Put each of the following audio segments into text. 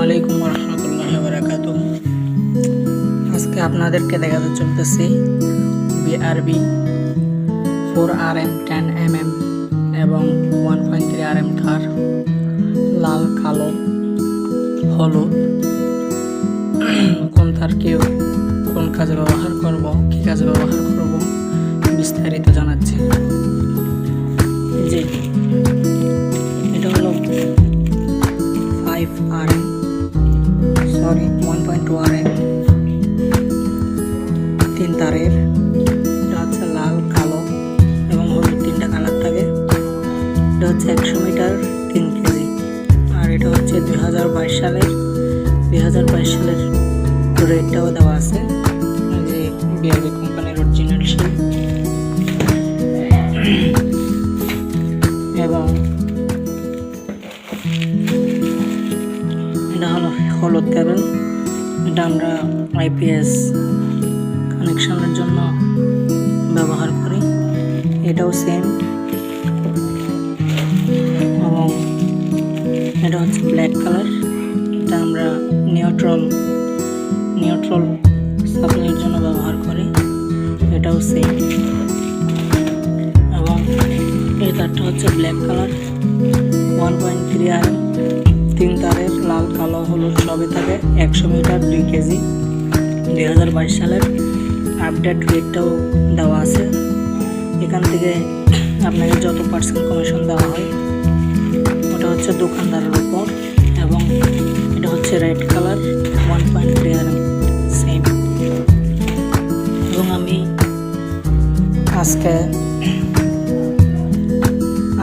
আলাইকুম রহমতুল্লাহি ওয়া বারাকাতুহু। আজকে আপনাদেরকে দেখাতে চলতেছি বিআরবি 4RM 10mm এবং 1.3RM তার লাল কালো হলুদ কোন তার কোন কাজে ব্যবহার করব, কি কাজে ব্যবহার করব বিস্তারিত জানাচ্ছি। জি, এটা হলো 1.2RM 3 তারের। এটা হচ্ছে লাল কালো এবং হলুদ তিনটা কালার থাকে। এটা হচ্ছে 100 মিটার 3 কেজি। আর এটা হচ্ছে 2022 সালের রেটটাও দেওয়া আছে, যে বিআরবি কোম্পানির অরিজিনাল শিল। এবং এটা হলো হলুদ কেবল। এটা আমরা আইপিএস কানেকশনের জন্য ব্যবহার করি। এটাও সেম। এবং এটা হচ্ছে ব্ল্যাক কালার। এটা আমরা নিউট্রাল সাপ্লাইয়ের জন্য ব্যবহার করি। এটাও সেম। এবং এই তারটা হচ্ছে ব্ল্যাক কালার 1.3RM 3 তারের, লাল কালো হলুদ সবই থাকে। 100 মিটার 2 কেজি। 2022 সালের আপডেট রেটটাও দেওয়া আছে। এখান থেকে আপনাকে যত পার্সেন্ট কমিশন দেওয়া হয় ওটা হচ্ছে দোকানদারের উপর। এবং এটা হচ্ছে রেড কালার 1.3RM সেম। এবং আমি আজকে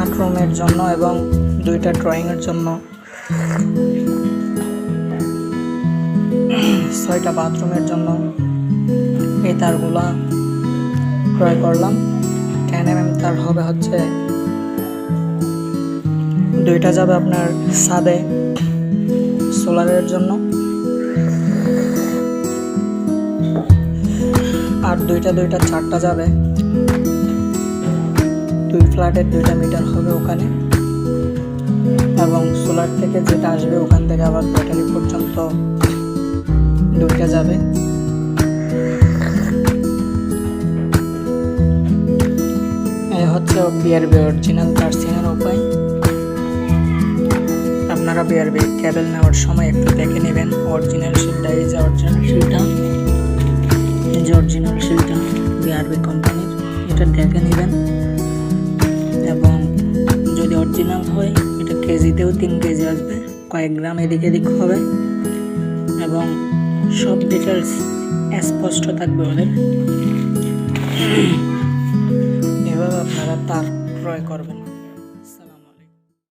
8 রুমের জন্য এবং 2টা ড্রয়িংয়ের জন্য 6টা বাথরুমের জন্য এই তারগুলা ক্রয় করলাম। 10mm তার হবে হচ্ছে 2টা যাবে আপনার ছাদে সোলারের জন্য, আর 2টা 4টা যাবে 2 ফ্ল্যাটের 2টা মিটার হবে ওখানে। এবং সোলার থেকে যেটা আসবে ওখান থেকে আবার ব্যাটারি পর্যন্ত 2টা যাবে। এই হচ্ছে বিআরবি অরিজিনাল তার চেনার উপায়। আপনারা বিআরবি কেবল নেওয়ার সময় একটু দেখে নেবেন অরিজিনাল শিলটা। এই যে অরিজিনাল শিলটা বিআরবি কোম্পানির, এটা দেখে নেবেন। এবং যদি অরিজিনাল হয় এটা কেজিতেও 3 কেজি আসবে, কয়েক গ্রাম এদিক এদিক হবে। এবং সব ডিটেলস স্পষ্ট থাকবে ওদের। এভাবে আপনারা তার ক্রয় করবেন।